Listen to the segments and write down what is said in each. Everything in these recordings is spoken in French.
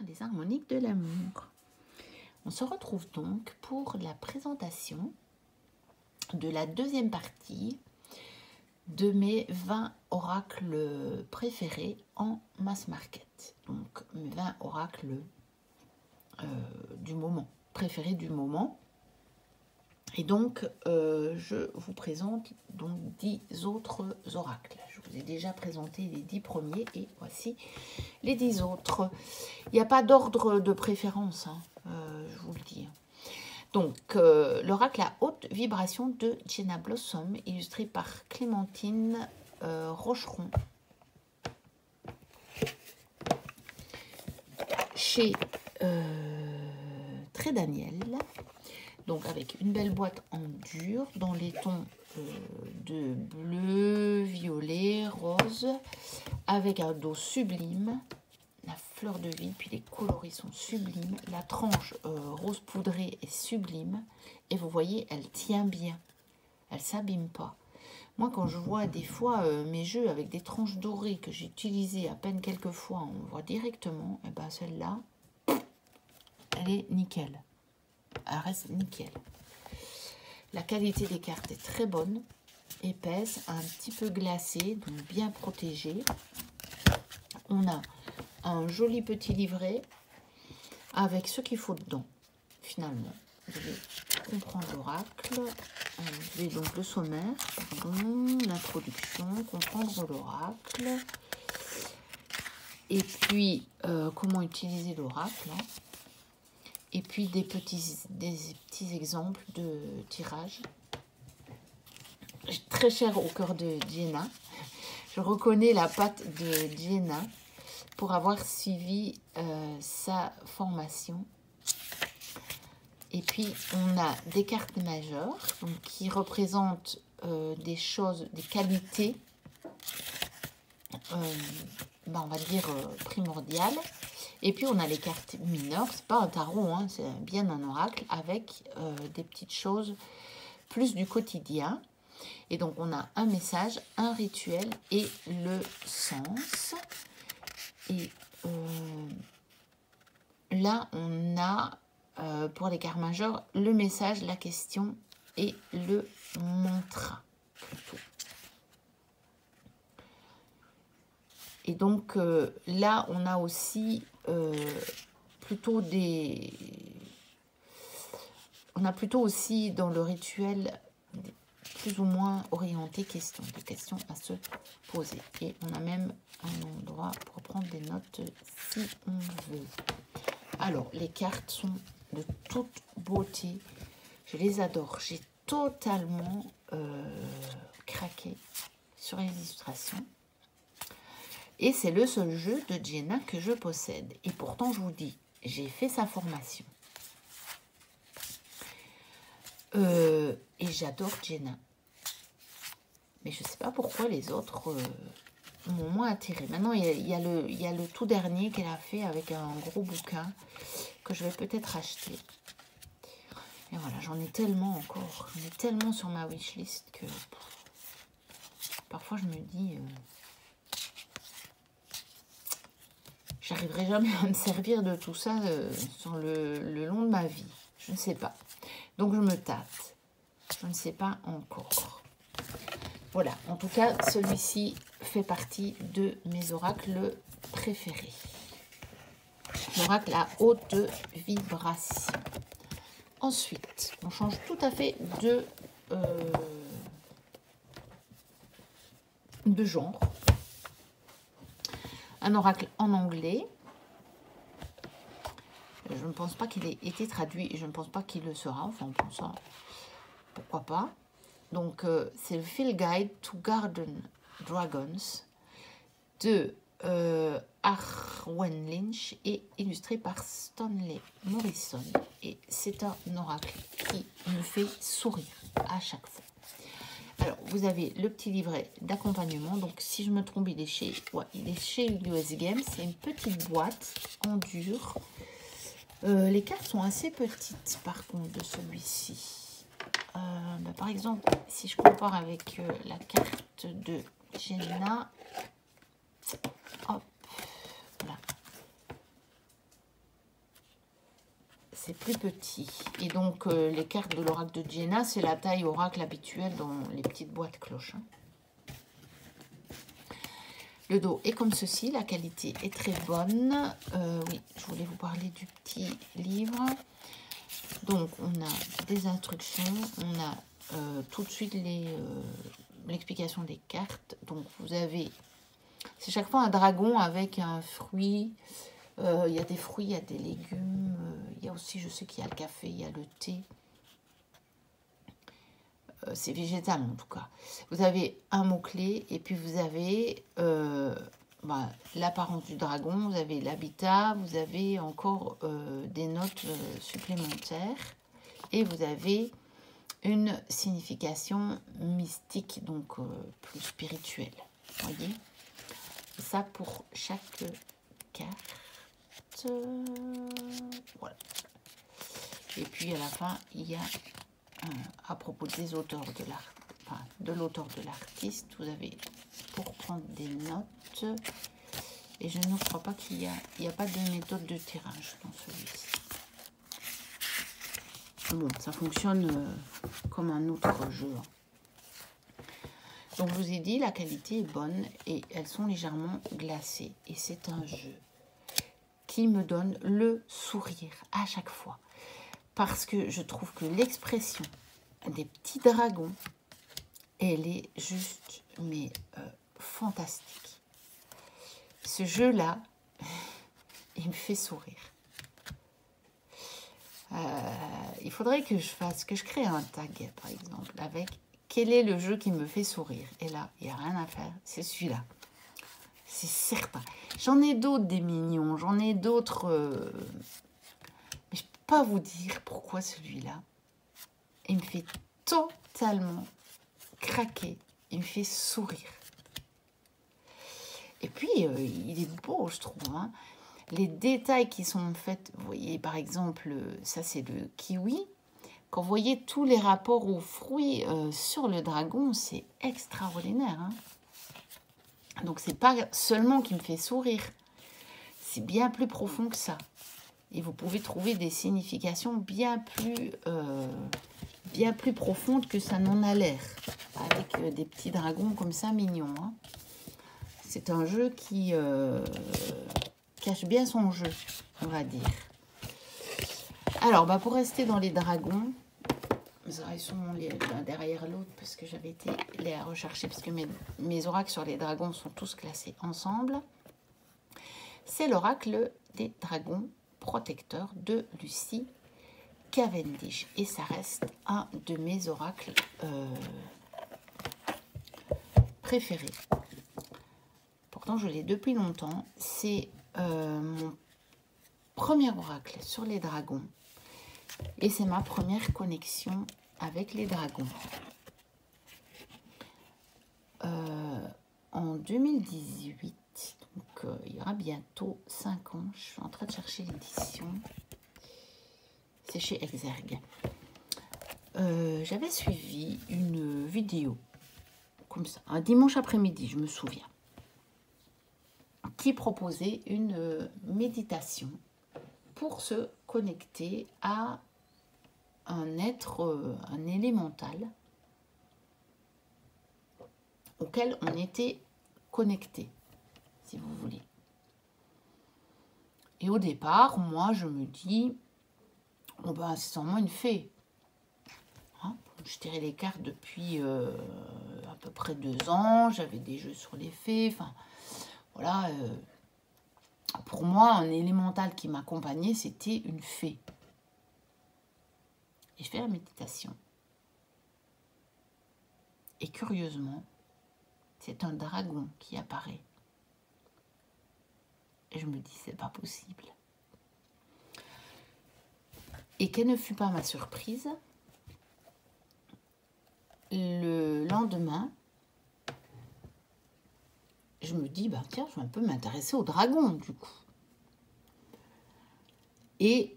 les harmoniques de l'amour. On se retrouve donc pour la présentation de la deuxième partie de mes 20 oracles préférés en mass market. Donc mes 20 oracles du moment, préférés du moment. Et donc, je vous présente donc 10 autres oracles. Je vous ai déjà présenté les 10 premiers et voici les 10 autres. Il n'y a pas d'ordre de préférence, hein, je vous le dis. Donc, l'oracle à haute vibration de Jenna Blossom, illustré par Clémentine Rocheron. Chez Très Daniel. Donc avec une belle boîte en dur dans les tons de bleu, violet, rose, avec un dos sublime, la fleur de vie, puis les coloris sont sublimes, la tranche rose poudrée est sublime, et vous voyez, elle tient bien, elle s'abîme pas. Moi, quand je vois des fois mes jeux avec des tranches dorées que j'ai utilisées à peine quelques fois, on voit directement, et ben celle-là, elle est nickel. Elle reste nickel. La qualité des cartes est très bonne, épaisse, un petit peu glacée, donc bien protégée. On a un joli petit livret avec ce qu'il faut dedans, finalement. Je vais comprendre l'oracle, je vais donc le sommaire, l'introduction, comprendre l'oracle, et puis comment utiliser l'oracle, hein. Et puis des petits exemples de tirage. Très cher au cœur de Jenna. Je reconnais la patte de Jenna pour avoir suivi sa formation. Et puis on a des cartes majeures donc, qui représentent des choses, des qualités, on va dire primordiales. Et puis, on a les cartes mineures. C'est pas un tarot, hein, c'est bien un oracle avec des petites choses plus du quotidien. Et donc, on a un message, un rituel et le sens. Et là, on a, pour les cartes majeures, le message, la question et le mantra, plutôt. Et donc, là, on a aussi... plutôt on a plutôt aussi dans le rituel plus ou moins orienté questions, des questions à se poser. Et on a même un endroit pour prendre des notes si on veut. Alors, les cartes sont de toute beauté. Je les adore. J'ai totalement craqué sur les illustrations. Et c'est le seul jeu de Jenna que je possède. Et pourtant, je vous dis, j'ai fait sa formation. Et j'adore Jenna. Mais je ne sais pas pourquoi les autres m'ont moins attiré. Maintenant, il y a le tout dernier qu'elle a fait avec un gros bouquin que je vais peut-être acheter. Et voilà, j'en ai tellement encore. J'en ai tellement sur ma wishlist que parfois je me dis... j'arriverai jamais à me servir de tout ça sur le long de ma vie. Je ne sais pas. Donc, je me tâte. Je ne sais pas encore. Voilà. En tout cas, celui-ci fait partie de mes oracles préférés. L'oracle à haute vibration. Ensuite, on change tout à fait de genre. Un oracle en anglais. Je ne pense pas qu'il ait été traduit et je ne pense pas qu'il le sera. Enfin, on pense ça. Pourquoi pas. Donc, c'est le Field Guide to Garden Dragons de Arwen Lynch et illustré par Stanley Morrison. Et c'est un oracle qui me fait sourire à chaque fois. Alors, vous avez le petit livret d'accompagnement. Donc, si je me trompe, il est chez US Games. C'est une petite boîte en dur. Les cartes sont assez petites, par contre, de celui-ci. Par exemple, si je compare avec la carte de Jenna, hop, voilà. c'est plus petit. Et donc, les cartes de l'oracle de Jenna, c'est la taille oracle habituelle dans les petites boîtes cloches. Hein. Le dos est comme ceci, la qualité est très bonne. Oui, je voulais vous parler du petit livre. Donc, on a des instructions, on a tout de suite l'explication des cartes. Donc, vous avez, c'est chaque fois un dragon avec un fruit. Il y a des fruits, il y a des légumes. Il y a aussi, je sais qu'il y a le café, il y a le thé. C'est végétal en tout cas. Vous avez un mot-clé et puis vous avez l'apparence du dragon, vous avez l'habitat, vous avez encore des notes supplémentaires et vous avez une signification mystique, donc plus spirituelle. Voyez, ça pour chaque carte. Voilà. Et puis à la fin, il y a à propos des auteurs de l'art, enfin, de l'auteur de l'artiste, vous avez pour prendre des notes. Et je ne crois pas qu'il y a pas de méthode de tirage dans celui-ci. Bon, ça fonctionne comme un autre jeu. Donc je vous ai dit, la qualité est bonne et elles sont légèrement glacées. Et c'est un jeu qui me donne le sourire à chaque fois. Parce que je trouve que l'expression des petits dragons, elle est juste, mais fantastique. Ce jeu-là, il me fait sourire. Il faudrait que je crée un tag, par exemple, avec quel est le jeu qui me fait sourire. Et là, il n'y a rien à faire, c'est celui-là. C'est certain. J'en ai d'autres des mignons, j'en ai d'autres... mais je ne peux pas vous dire pourquoi celui-là. Il me fait totalement craquer. Il me fait sourire. Et puis, il est beau, je trouve. Hein. Les détails qui sont faits, vous voyez, par exemple, ça c'est le kiwi. Quand vous voyez tous les rapports aux fruits sur le dragon, c'est extraordinaire. Hein. Donc, c'est pas seulement qui me fait sourire. C'est bien plus profond que ça. Et vous pouvez trouver des significations bien plus profondes que ça n'en a l'air. Avec des petits dragons comme ça, mignons. Hein. C'est un jeu qui cache bien son jeu, on va dire. Alors, pour rester dans les dragons, ils sont l'un derrière l'autre parce que j'avais été les rechercher, parce que mes oracles sur les dragons sont tous classés ensemble. C'est l'oracle des dragons protecteurs de Lucie Cavendish. Et ça reste un de mes oracles préférés. Pourtant, je l'ai depuis longtemps. C'est mon premier oracle sur les dragons. Et c'est ma première connexion avec les dragons. En 2018, donc il y aura bientôt 5 ans, je suis en train de chercher l'édition. C'est chez Exergue. J'avais suivi une vidéo, comme ça, un dimanche après-midi, je me souviens, qui proposait une méditation pour se connecter à un être, un élémental auquel on était connecté, si vous voulez. Et au départ, moi, je me dis, oh c'est sûrement une fée. Hein, je tirais les cartes depuis à peu près 2 ans, j'avais des jeux sur les fées, enfin, voilà. Pour moi, un élémental qui m'accompagnait, c'était une fée. Et je fais la méditation. Et curieusement, c'est un dragon qui apparaît. Et je me dis, c'est pas possible. Et quelle ne fut pas ma surprise, le lendemain, je me dis, tiens, je vais un peu m'intéresser au dragon, du coup. Et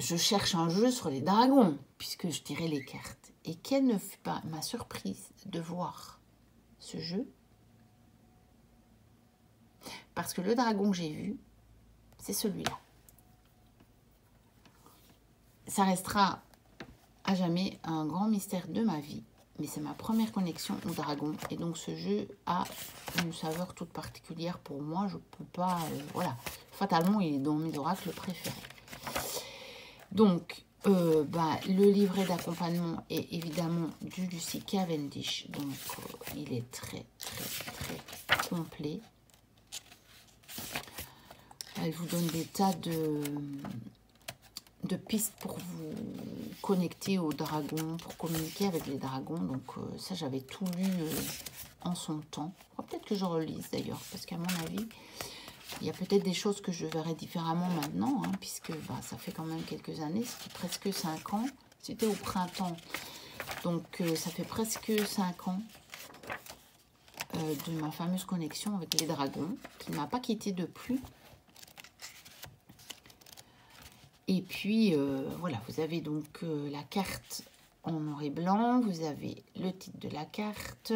je cherche un jeu sur les dragons, puisque je tirais les cartes. Et quelle ne fut pas ma surprise de voir ce jeu, parce que le dragon que j'ai vu, c'est celui-là. ça restera à jamais un grand mystère de ma vie. Mais c'est ma première connexion au dragon. Et donc ce jeu a une saveur toute particulière pour moi. Je peux pas... voilà. Fatalement, il est dans mes oracles préférés. Donc, le livret d'accompagnement est évidemment du Lucy Cavendish. Donc, il est très, très, très complet. Elle vous donne des tas de pistes pour vous connecter aux dragons, pour communiquer avec les dragons. Donc ça, j'avais tout lu en son temps. Peut-être que je relise d'ailleurs, parce qu'à mon avis, il y a peut-être des choses que je verrai différemment maintenant, hein, puisque ça fait quand même quelques années, c'était presque 5 ans. C'était au printemps, donc ça fait presque 5 ans de ma fameuse connexion avec les dragons, qui ne m'a pas quitté depuis. Et puis, voilà, vous avez donc la carte en noir et blanc, vous avez le titre de la carte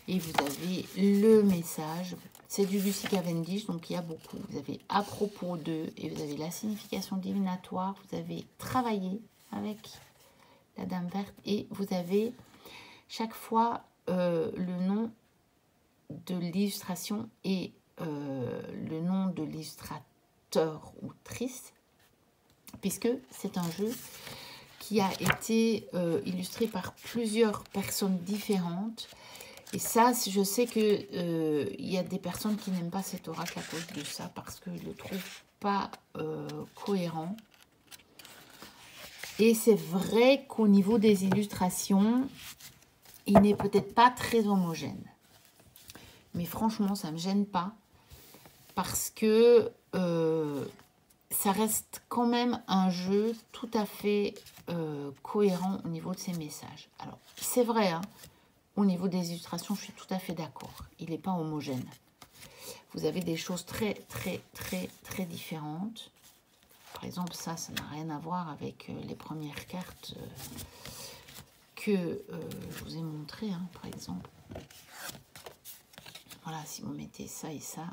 et vous avez le message. C'est du Lucy Cavendish, donc il y a beaucoup. Vous avez à propos de, et vous avez la signification divinatoire, vous avez travaillé avec la Dame Verte et vous avez chaque fois le nom de l'illustration et le nom de l'illustrateur ou autrice, puisque c'est un jeu qui a été illustré par plusieurs personnes différentes. Et ça, je sais que il y a des personnes qui n'aiment pas cet oracle à cause de ça, parce qu'ils ne le trouvent pas cohérent. Et c'est vrai qu'au niveau des illustrations, il n'est peut-être pas très homogène. Mais franchement, ça ne me gêne pas, parce que ça reste quand même un jeu tout à fait cohérent au niveau de ses messages. Alors, c'est vrai, hein, au niveau des illustrations, je suis tout à fait d'accord. Il n'est pas homogène. Vous avez des choses très, très, très, très différentes. Par exemple, ça n'a rien à voir avec les premières cartes que je vous ai montrées, hein, par exemple. Voilà, si vous mettez ça et ça.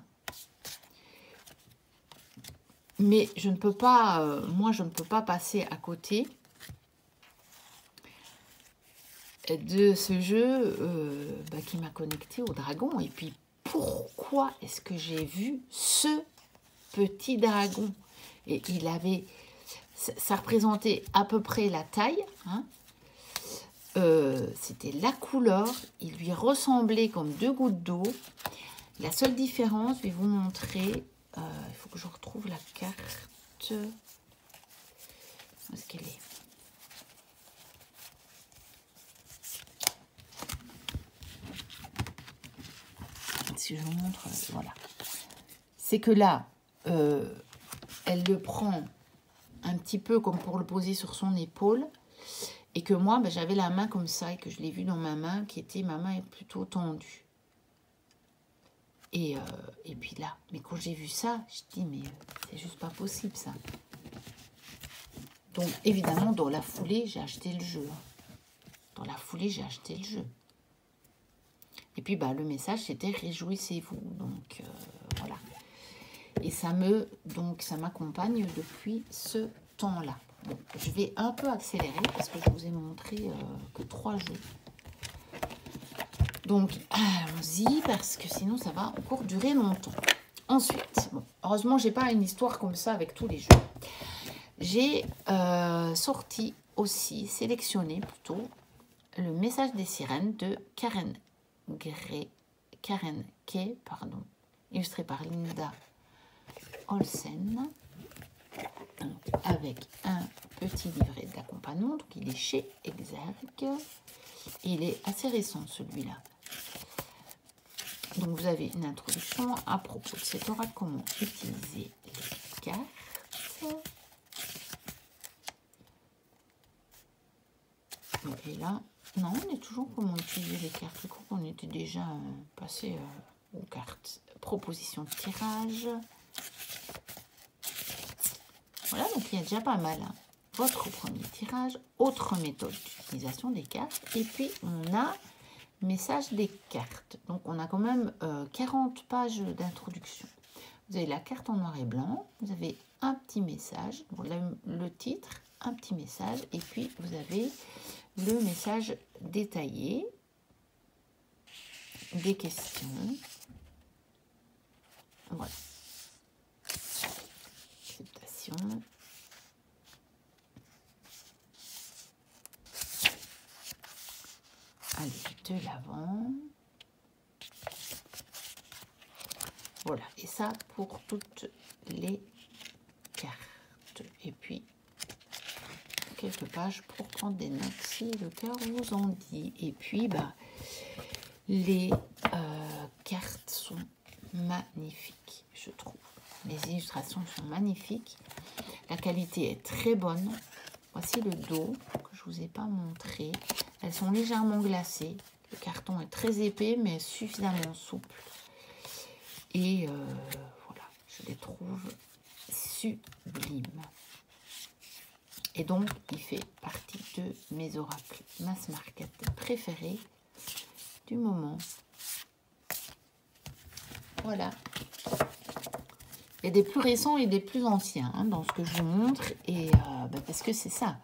Mais je ne peux pas, moi, je ne peux pas passer à côté de ce jeu qui m'a connecté au dragon. Et puis, pourquoi est-ce que j'ai vu ce petit dragon? Et il avait, ça représentait à peu près la taille, hein. C'était la couleur, il lui ressemblait comme 2 gouttes d'eau. La seule différence, je vais vous montrer, il faut que je retrouve la carte. Où est-ce qu'elle est? Si je vous montre, voilà. C'est que là, elle le prend un petit peu comme pour le poser sur son épaule. Et que moi, j'avais la main comme ça et que je l'ai vu dans ma main, ma main est plutôt tendue. Et puis là, mais quand j'ai vu ça, je dis, mais c'est juste pas possible ça. Donc évidemment, dans la foulée, j'ai acheté le jeu. Dans la foulée, j'ai acheté le jeu. Et puis le message, c'était réjouissez-vous. Donc voilà. Et ça m'accompagne depuis ce temps-là. Bon, je vais un peu accélérer parce que je vous ai montré que 3 jeux. Donc, allons-y, parce que sinon, ça va encore durer longtemps. Ensuite, bon, heureusement, je n'ai pas une histoire comme ça avec tous les jeux. J'ai sorti aussi, sélectionné plutôt, le message des sirènes de Karen Kay, illustré par Linda Olsen, avec un petit livret d'accompagnement. Donc, il est chez Exergue. Il est assez récent, celui-là. Donc, vous avez une introduction à propos de cet oracle, comment utiliser les cartes. Et là, non, on est toujours comment utiliser les cartes. Je crois qu'on était déjà passé aux cartes. Proposition de tirage. Voilà, donc il y a déjà pas mal. Hein. Votre premier tirage, autre méthode d'utilisation des cartes. Et puis, on a message des cartes. Donc, on a quand même 40 pages d'introduction. Vous avez la carte en noir et blanc. Vous avez un petit message. Voilà le titre, un petit message. Et puis, vous avez le message détaillé, des questions. Voilà. Acceptation. Allez, de l'avant. Voilà, et ça pour toutes les cartes. Et puis, quelques pages pour prendre des notes si le cœur vous en dit. Et puis, bah, les cartes sont magnifiques, je trouve. Les illustrations sont magnifiques. La qualité est très bonne. Voici le dos que je ne vous ai pas montré. Elles sont légèrement glacées. Le carton est très épais mais suffisamment souple. Et voilà, je les trouve sublimes. Et donc, il fait partie de mes oracles mass market préférés du moment. Voilà. Il y a des plus récents et des plus anciens hein, dans ce que je vous montre. Et parce que c'est ça,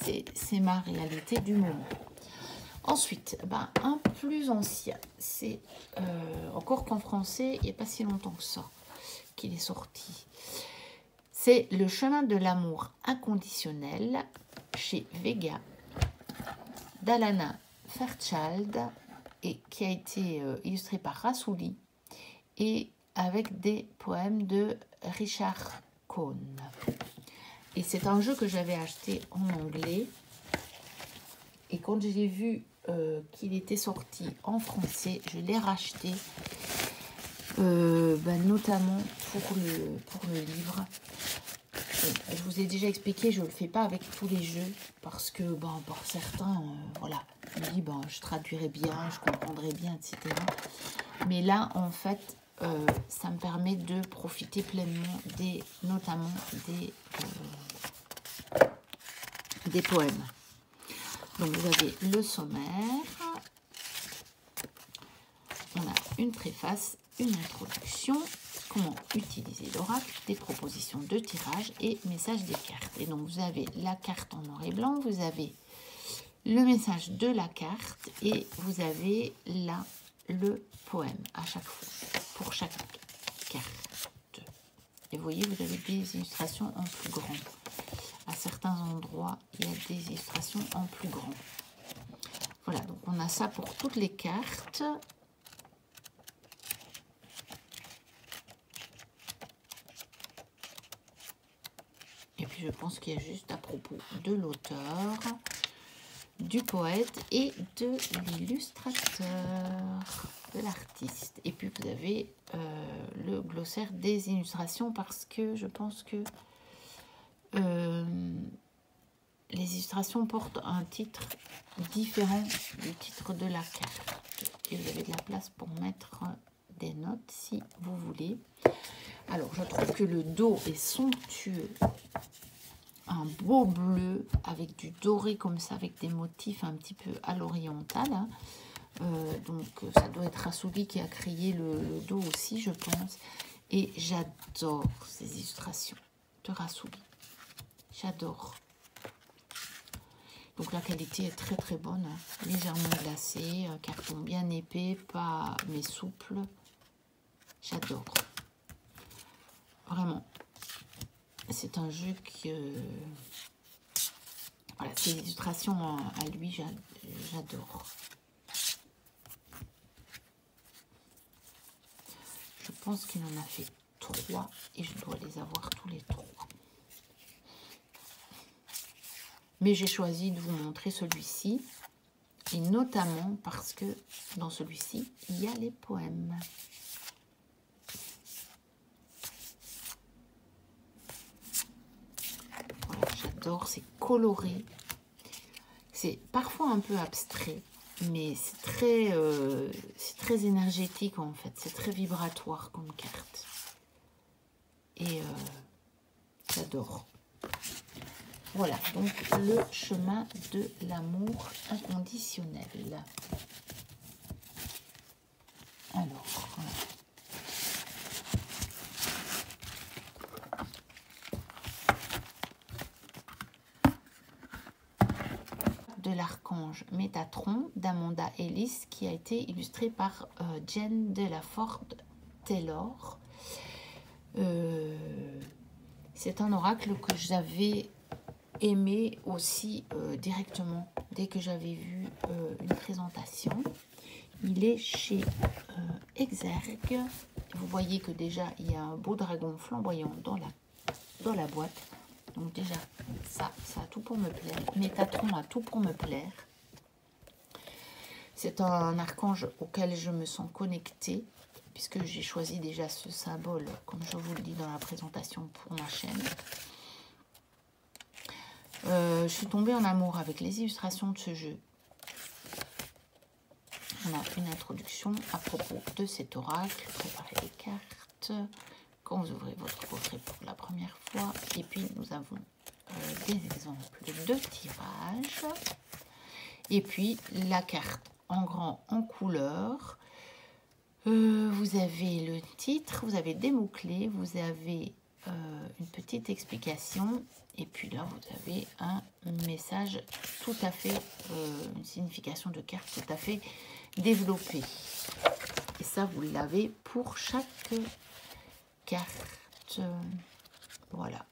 c'est ma réalité du moment. Ensuite, un plus ancien, c'est encore qu'en français, il n'y a pas si longtemps que ça qu'il est sorti. C'est Le chemin de l'amour inconditionnel chez Vega, d'Alana Fairchild, et qui a été illustré par Rassouli, et avec des poèmes de Richard Cohn. Et c'est un jeu que j'avais acheté en anglais. Et quand j'ai vu qu'il était sorti en français, je l'ai racheté, notamment pour le livre. Je vous ai déjà expliqué, je ne le fais pas avec tous les jeux, parce que pour certains, voilà, je me dis, je traduirai bien, je comprendrai bien, etc. Mais là, en fait, ça me permet de profiter pleinement notamment des poèmes. Donc vous avez le sommaire, on a une préface, une introduction, comment utiliser l'oracle, des propositions de tirage et message des cartes. Et donc vous avez la carte en noir et blanc, vous avez le message de la carte et vous avez là le poème à chaque fois, pour chaque carte. Et vous voyez, vous avez des illustrations en plus grand. À certains endroits, il y a des illustrations en plus grand. Voilà, donc on a ça pour toutes les cartes. Et puis je pense qu'il y a juste à propos de l'auteur, du poète et de l'illustrateur, de l'artiste. Et puis vous avez le glossaire des illustrations, parce que je pense que les illustrations portent un titre différent du titre de la carte. Et vous avez de la place pour mettre des notes si vous voulez. Alors, je trouve que le dos est somptueux. Un beau bleu avec du doré comme ça, avec des motifs un petit peu à l'oriental. Hein. Donc, ça doit être Rassouli qui a créé le dos aussi, je pense. Et j'adore ces illustrations de Rassouli. J'adore. Donc la qualité est très très bonne, hein. Légèrement glacé, un carton bien épais, pas mais souple. J'adore. Vraiment. C'est un jeu que... Voilà, ses illustrations à lui, j'adore. Je pense qu'il en a fait 3 et je dois les avoir tous les 3. Mais j'ai choisi de vous montrer celui-ci, et notamment parce que dans celui-ci, il y a les poèmes. Voilà, j'adore, c'est coloré. C'est parfois un peu abstrait, mais c'est très énergétique en fait. C'est très vibratoire comme carte. Et j'adore. Voilà, donc le chemin de l'amour inconditionnel. Alors, l'archange Métatron d'Amanda Ellis qui a été illustré par Jen Delaford Taylor. C'est un oracle que j'avais aimé aussi directement dès que j'avais vu une présentation. Il est chez Exergue. Vous voyez que déjà il y a un beau dragon flamboyant dans la boîte. Donc déjà ça a tout pour me plaire. Métatron a tout pour me plaire. C'est un archange auquel je me sens connectée puisque j'ai choisi déjà ce symbole comme je vous le dis dans la présentation pour ma chaîne. Je suis tombée en amour avec les illustrations de ce jeu. On a une introduction à propos de cet oracle. Préparez les cartes quand vous ouvrez votre coffret pour la première fois. Et puis nous avons des exemples de tirage. Et puis la carte en grand, en couleur. Vous avez le titre, vous avez des mots-clés, vous avez une petite explication. Et puis là, vous avez un message tout à fait, une signification de carte tout à fait développée. Et ça, vous l'avez pour chaque carte. Voilà.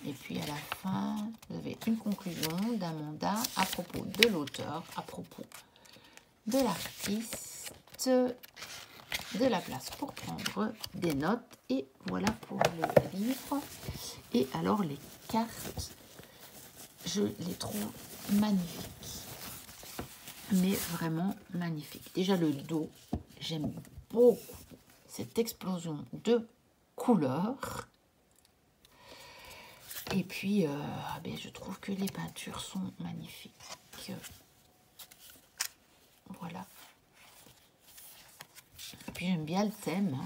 Et puis à la fin, vous avez une conclusion d'Amanda à propos de l'auteur, à propos de l'artiste, de la place pour prendre des notes. Et voilà pour le livre. Et alors les cartes, je les trouve magnifiques. Mais vraiment magnifiques. Déjà le dos, j'aime beaucoup cette explosion de couleurs. Et puis, je trouve que les peintures sont magnifiques. Voilà. Et puis j'aime bien le thème.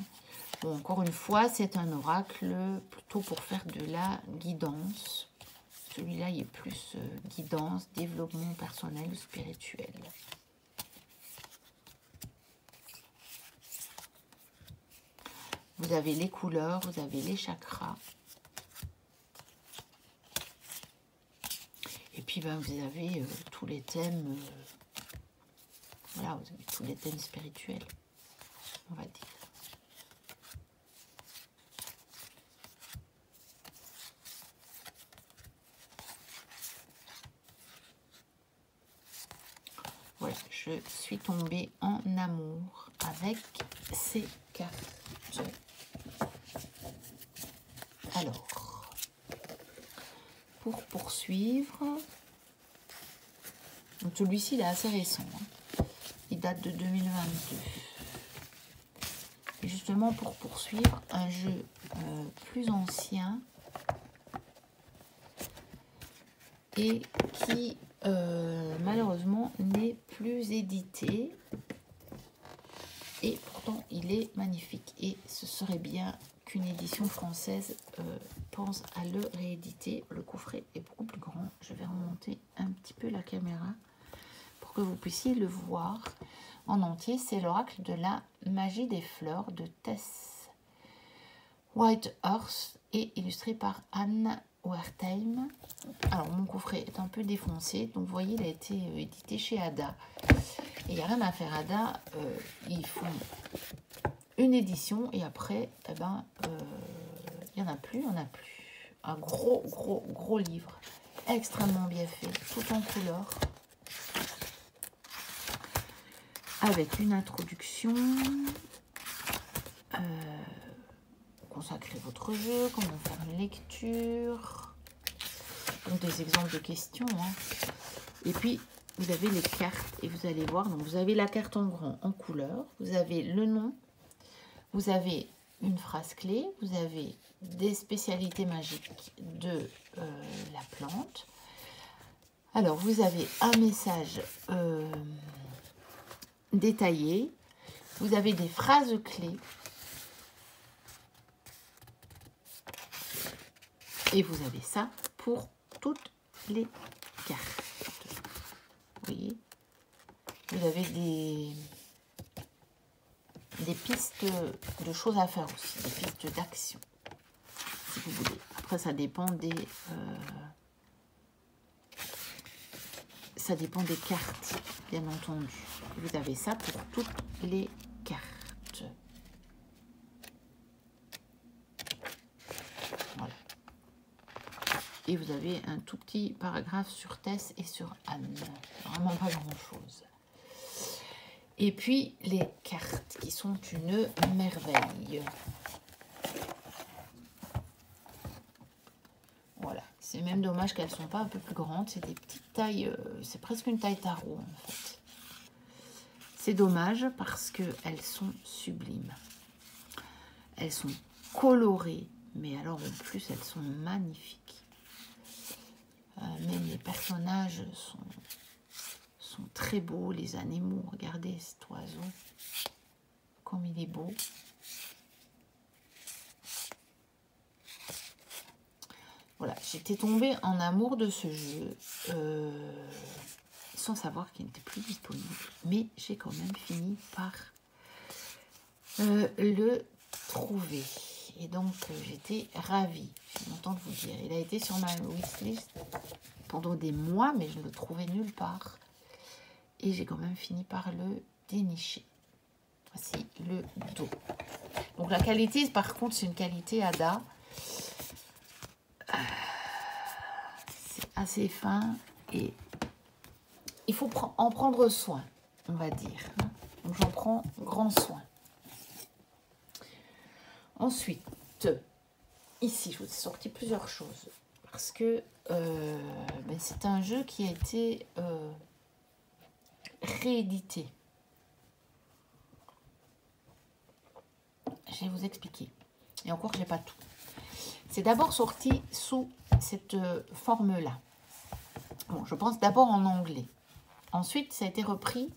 Bon, encore une fois, c'est un oracle plutôt pour faire de la guidance. Celui-là, il est plus guidance, développement personnel ou spirituel. Vous avez les couleurs, vous avez les chakras. Et puis, vous avez tous les thèmes. Voilà, vous avez tous les thèmes spirituels, on va dire. Voilà, je suis tombée en amour avec ces cartes. Alors, pour poursuivre, celui-ci il est assez récent, hein. Il date de 2022. Et justement pour poursuivre, un jeu plus ancien et qui malheureusement n'est plus édité. Et pourtant il est magnifique et ce serait bien qu'une édition française pense à le rééditer. Le coffret est beaucoup plus grand. Je vais remonter un petit peu la caméra pour que vous puissiez le voir en entier. C'est l'oracle de la magie des fleurs de Tess Whitehurst et illustré par Anne Wertheim. Alors mon coffret est un peu défoncé, donc vous voyez il a été édité chez Ada. Et il n'y a rien à faire, Ada, ils font une édition et après, il n'y en a plus, Un gros livre, extrêmement bien fait, tout en couleur, avec une introduction, consacrer votre jeu, comment faire une lecture, donc des exemples de questions, hein. Et puis vous avez les cartes et vous allez voir, donc vous avez la carte en grand, en couleur, vous avez le nom, vous avez une phrase clé, vous avez des spécialités magiques de la plante. Alors, vous avez un message détaillé, vous avez des phrases clés et vous avez ça pour toutes les cartes. Vous voyez, vous avez des pistes de choses à faire aussi, des pistes d'action, si vous voulez. Après, ça dépend ça dépend des cartes, bien entendu. Vous avez ça pour toutes les cartes. Voilà. Et vous avez un tout petit paragraphe sur Tess et sur Anne. Vraiment pas grand-chose. Et puis, les cartes qui sont une merveille. Voilà. C'est même dommage qu'elles ne sont pas un peu plus grandes. C'est des petites tailles, c'est presque une taille tarot en fait. C'est dommage parce qu'elles sont sublimes. Elles sont colorées, mais alors en plus elles sont magnifiques. Même les personnages sont très beaux, les animaux. Regardez cet oiseau, comme il est beau. Voilà, j'étais tombée en amour de ce jeu, sans savoir qu'il n'était plus disponible. Mais j'ai quand même fini par le trouver. Et donc, j'étais ravie, je suis contente de vous dire. Il a été sur ma wishlist pendant des mois, mais je ne le trouvais nulle part. Et j'ai quand même fini par le dénicher. Voici le dos. Donc, la qualité, par contre, c'est une qualité ADA. C'est assez fin et il faut en prendre soin, on va dire. Donc, j'en prends grand soin. Ensuite, ici, je vous ai sorti plusieurs choses parce que c'est un jeu qui a été réédité. Je vais vous expliquer. Et encore, je n'ai pas tout. C'est d'abord sorti sous cette forme-là. Bon, je pense d'abord en anglais. Ensuite, ça a été repris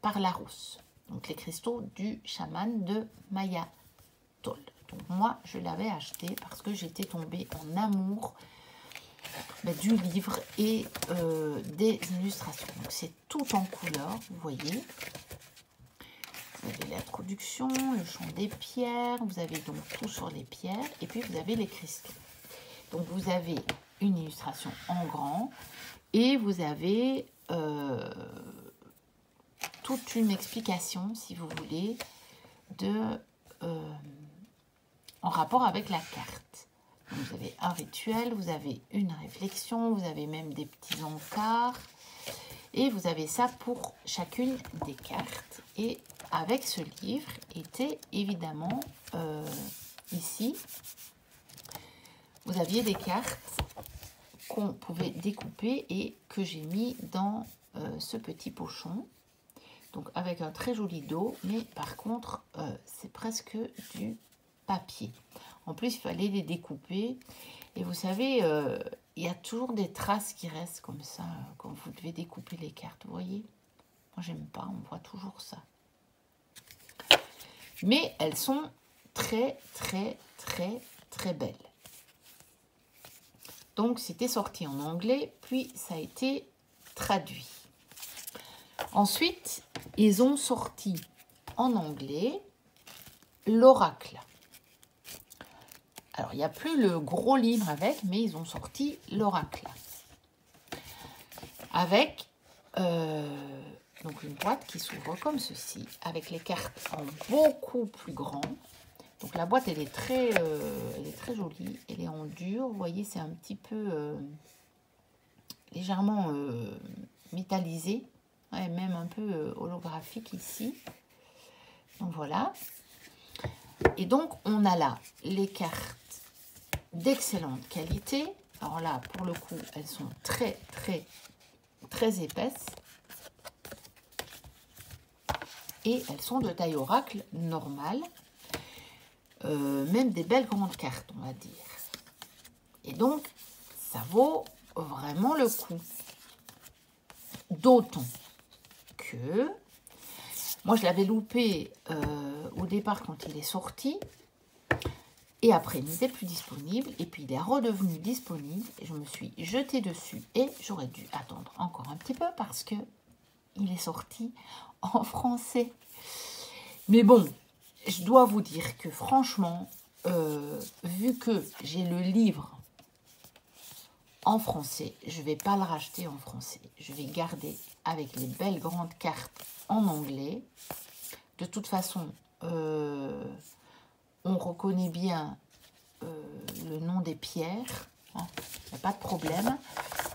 par Larousse. Donc, les cristaux du chaman de Maya Toll. Donc, moi, je l'avais acheté parce que j'étais tombée en amour du livre et des illustrations. Donc, c'est tout en couleur, vous voyez. Vous avez l'introduction, le chant des pierres, vous avez donc tout sur les pierres, et puis vous avez les cristaux. Donc vous avez une illustration en grand, et vous avez toute une explication, si vous voulez, en rapport avec la carte. Donc vous avez un rituel, vous avez une réflexion, vous avez même des petits encarts, et vous avez ça pour chacune des cartes. Et avec ce livre était évidemment ici, vous aviez des cartes qu'on pouvait découper et que j'ai mis dans ce petit pochon. Donc avec un très joli dos, mais par contre c'est presque du papier. En plus il fallait les découper et vous savez il y a toujours des traces qui restent comme ça quand vous devez découper les cartes, vous voyez. Moi j'aime pas, on voit toujours ça. Mais elles sont très belles. Donc c'était sorti en anglais, puis ça a été traduit. Ensuite, ils ont sorti en anglais l'oracle. Alors, il n'y a plus le gros livre avec, mais ils ont sorti l'oracle. Avec donc une boîte qui s'ouvre comme ceci, avec les cartes en beaucoup plus grand. Donc la boîte, elle est très jolie. Elle est en dur. Vous voyez, c'est un petit peu légèrement métallisé. Ouais, même un peu holographique ici. Donc voilà. Et donc, on a là les cartes d'excellente qualité. Alors là, pour le coup, elles sont très épaisses. Et elles sont de taille oracle normale. Même des belles grandes cartes, on va dire. Et donc, ça vaut vraiment le coup. D'autant que moi, je l'avais loupé au départ quand il est sorti. Et après, il n'était plus disponible. Et puis, il est redevenu disponible. Et je me suis jetée dessus. Et j'aurais dû attendre encore un petit peu parce que il est sorti en français. Mais bon, je dois vous dire que franchement, vu que j'ai le livre en français. Je ne vais pas le racheter en français. Je vais garder avec les belles grandes cartes en anglais. De toute façon, on reconnaît bien le nom des pierres. Hein, il n'y a pas de problème.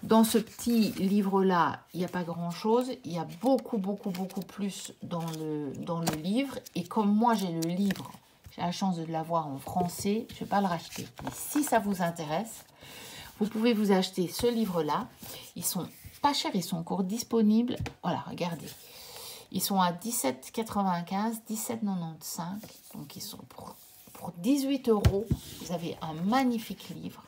Dans ce petit livre-là, il n'y a pas grand-chose. Il y a beaucoup plus dans le livre. Et comme moi, j'ai le livre, j'ai la chance de l'avoir en français, je ne vais pas le racheter. Mais si ça vous intéresse, vous pouvez vous acheter ce livre-là. Ils sont pas chers, ils sont encore disponibles. Voilà, regardez. Ils sont à 17,95, 17,95. Donc, ils sont pour 18 €. Vous avez un magnifique livre.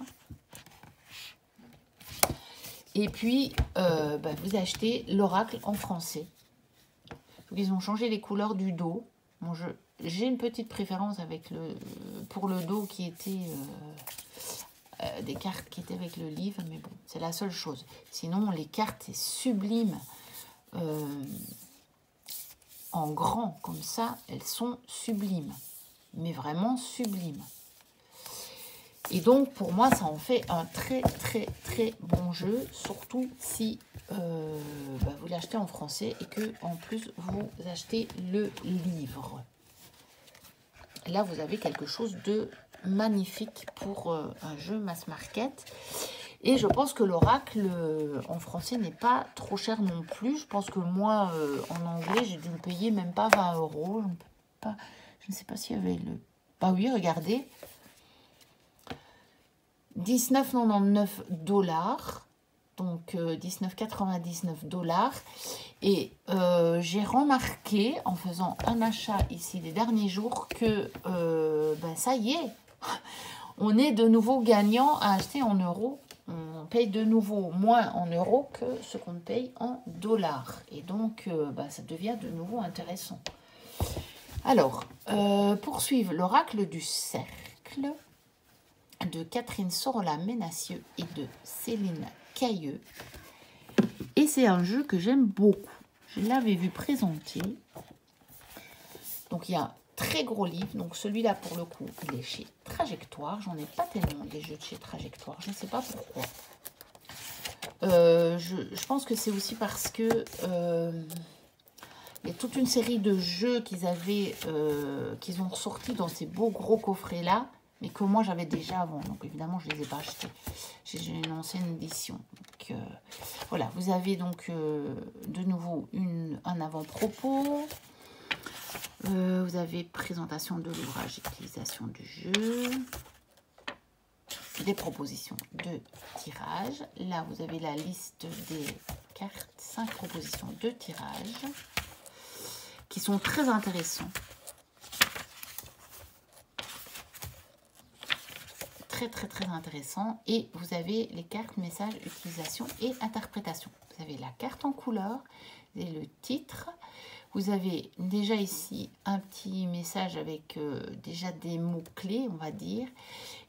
Et puis, vous achetez l'oracle en français. Donc, ils ont changé les couleurs du dos. Bon, j'ai une petite préférence pour le dos qui était des cartes qui étaient avec le livre, mais bon, c'est la seule chose. Sinon, les cartes, c'est sublime. En grand, comme ça, elles sont sublimes. Mais vraiment sublimes. Et donc, pour moi, ça en fait un très bon jeu, surtout si vous l'achetez en français et que en plus, vous achetez le livre. Là, vous avez quelque chose de magnifique pour un jeu mass market. Et je pense que l'oracle en français n'est pas trop cher non plus. Je pense que moi, en anglais, j'ai dû le payer même pas 20 €. Je ne sais pas s'il y avait le... Bah oui, regardez. 19,99 $, donc 19,99 $. Et j'ai remarqué en faisant un achat ici les derniers jours que ça y est, on est de nouveau gagnant à acheter en euros. On paye de nouveau moins en euros que ce qu'on paye en dollars. Et donc, ça devient de nouveau intéressant. Alors, poursuivre l'oracle du cercle de Catherine Sorolla-Ménassieux et de Céline Cailleux. Et c'est un jeu que j'aime beaucoup. Je l'avais vu présenter. Donc, il y a un très gros livre. Donc, celui-là, pour le coup, il est chez Trajectoire. J'en ai pas tellement des jeux de chez Trajectoire. Je ne sais pas pourquoi. Je pense que c'est aussi parce que il y a toute une série de jeux qu'ils ont sortis dans ces beaux gros coffrets-là, mais que moi j'avais déjà avant. Donc évidemment, je ne les ai pas achetés. J'ai une ancienne édition. Donc, voilà, vous avez donc de nouveau un avant-propos. Vous avez présentation de l'ouvrage, utilisation du jeu, des propositions de tirage. Là, vous avez la liste des cartes, 5 propositions de tirage qui sont très intéressants. Très intéressant. Et vous avez les cartes message, utilisation et interprétation. Vous avez la carte en couleur, vous avez le titre. Vous avez déjà ici un petit message avec déjà des mots-clés, on va dire.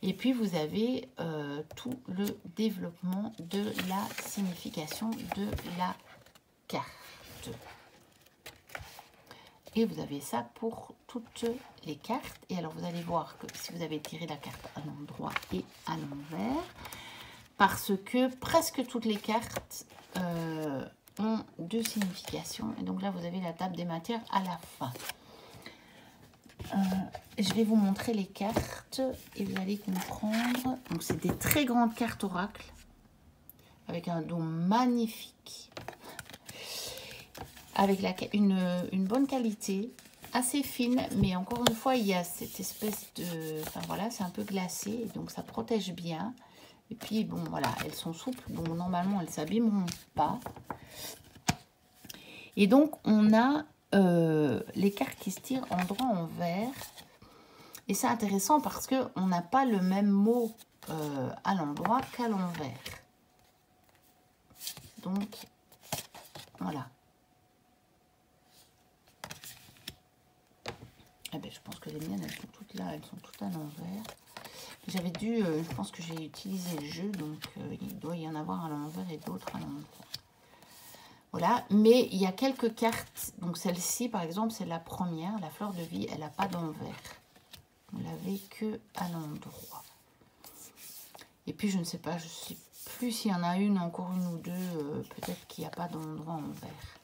Et puis, vous avez tout le développement de la signification de la carte. Et vous avez ça pour toutes les cartes. Et alors, vous allez voir que si vous avez tiré la carte à l'endroit et à l'envers, parce que presque toutes les cartes ont deux significations. Et donc là, vous avez la table des matières à la fin. Je vais vous montrer les cartes et vous allez comprendre. Donc, c'est des très grandes cartes oracle avec un dos magnifique, avec une bonne qualité, assez fine, mais encore une fois, il y a cette espèce de... Enfin voilà, c'est un peu glacé, donc ça protège bien. Et puis, bon, voilà, elles sont souples, donc normalement, elles ne s'abîmeront pas. Et donc, on a les cartes qui se tirent en droit envers. Et c'est intéressant parce qu'on n'a pas le même mot à l'endroit qu'à l'envers. Donc, voilà. Eh bien, je pense que les miennes, elles sont toutes là, elles sont toutes à l'envers. J'avais dû, je pense que j'ai utilisé le jeu, donc il doit y en avoir à l'envers et d'autres à l'endroit. Voilà, mais il y a quelques cartes. Donc celle-ci, par exemple, c'est la première, la fleur de vie, elle n'a pas d'envers. Vous l'avez que à l'endroit. Et puis, je ne sais pas, plus s'il y en a encore une ou deux, peut-être qu'il n'y a pas d'endroit en vert.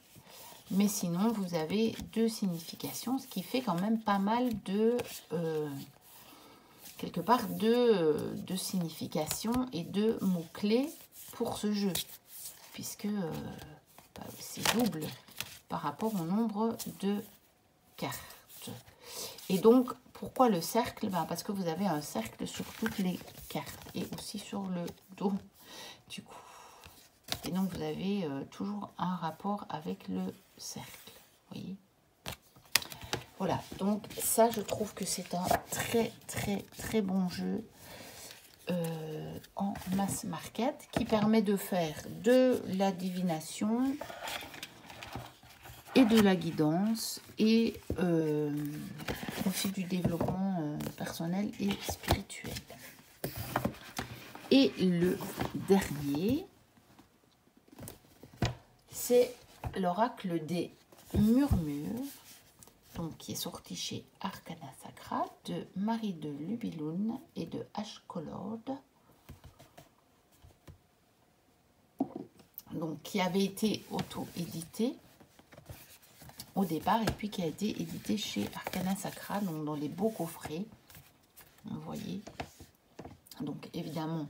Mais sinon, vous avez 2 significations, ce qui fait quand même pas mal de... quelque part, de significations et de mots-clés pour ce jeu. Puisque c'est double par rapport au nombre de cartes. Et donc, pourquoi le cercle? Parce que vous avez un cercle sur toutes les cartes et aussi sur le dos du coup. Et donc, vous avez toujours un rapport avec le cercle. Vous voyez? Voilà, donc ça, je trouve que c'est un très bon jeu en mass market qui permet de faire de la divination et de la guidance et aussi du développement personnel et spirituel. Et le dernier, c'est l'oracle des murmures, donc qui est sorti chez Arcana Sacra de Marie de Lubiloun et de Ashcolord, donc qui avait été auto-édité au départ et puis qui a été édité chez Arcana Sacra, donc dans les beaux coffrets, vous voyez. Donc évidemment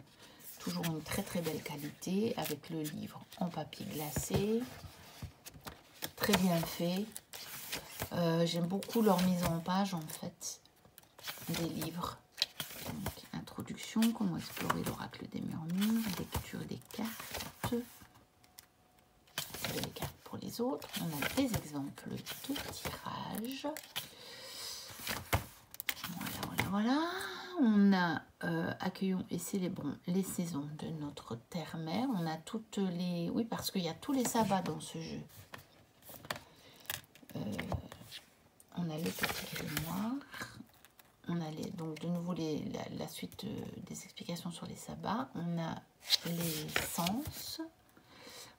toujours une très belle qualité avec le livre en papier glacé, très bien fait. J'aime beaucoup leur mise en page en fait des livres. Donc, introduction, comment explorer l'oracle des murmures, lecture des cartes, les cartes pour les autres. On a des exemples de tirage. Voilà. On a accueillons et célébrons les saisons de notre terre-mère. On a toutes les... Oui, parce qu'il y a tous les sabbats dans ce jeu. On a le petit grimoire. On a donc de nouveau la suite des explications sur les sabbats. On a les sens.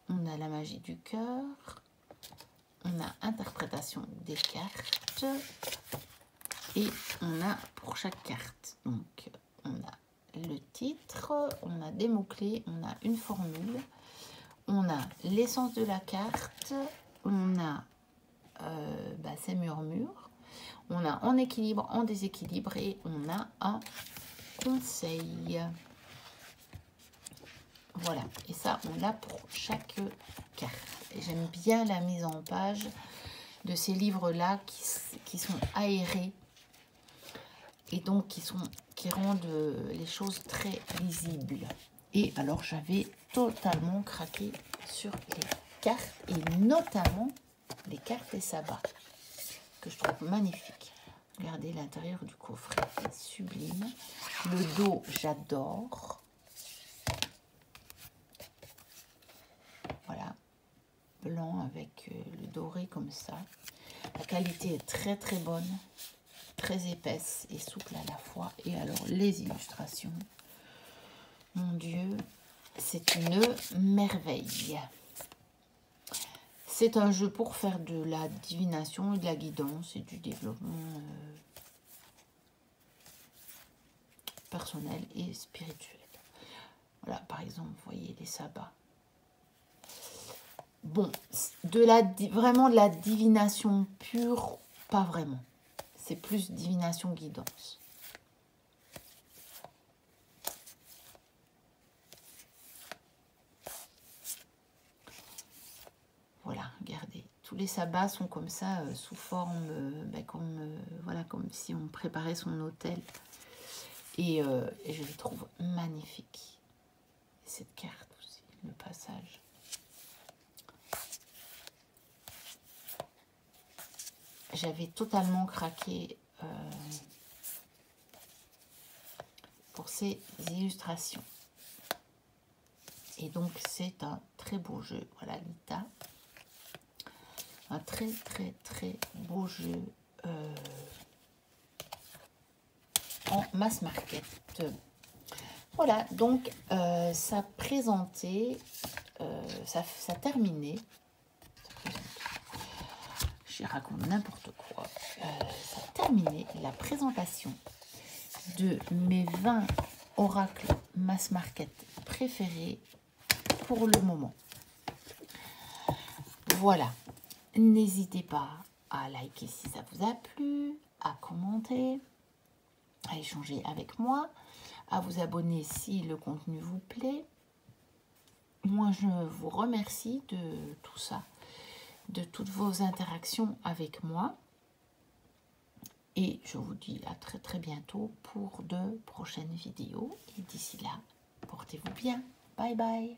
On a la magie du cœur. On a interprétation des cartes. Et on a pour chaque carte, donc on a le titre, on a des mots-clés, on a une formule, on a l'essence de la carte, on a ces murmures, on a en équilibre, en déséquilibre et on a un conseil. Voilà, et ça on l'a pour chaque carte. Et j'aime bien la mise en page de ces livres-là qui sont aérés. Et donc qui rendent les choses très lisibles. Et alors j'avais totalement craqué sur les cartes et notamment les cartes des sabbats que je trouve magnifiques. Regardez l'intérieur du coffret, c'est sublime. Le dos, j'adore. Voilà, blanc avec le doré comme ça. La qualité est très bonne. Très épaisse et souple à la fois. Et alors les illustrations, mon Dieu, c'est une merveille. C'est un jeu pour faire de la divination et de la guidance et du développement personnel et spirituel. Voilà, par exemple, vous voyez les sabbats. Bon, vraiment de la divination pure, pas vraiment. C'est plus divination guidance. Voilà, regardez. Tous les sabbats sont comme ça, sous forme, voilà, comme si on préparait son hôtel. Et je les trouve magnifiques. Cette carte aussi, le passage. J'avais totalement craqué pour ces illustrations. Et donc, c'est un très beau jeu. Voilà, Lita. Un très beau jeu en mass market. Voilà, donc, ça présentait, ça terminait. Je raconte n'importe quoi. Ça a terminé la présentation de mes 20 oracle mass market préféré pour le moment. Voilà, n'hésitez pas à liker si ça vous a plu, à commenter, à échanger avec moi, à vous abonner si le contenu vous plaît. Moi, je vous remercie de tout ça, de toutes vos interactions avec moi. Et je vous dis à très très bientôt pour de prochaines vidéos. Et d'ici là, portez-vous bien. Bye bye.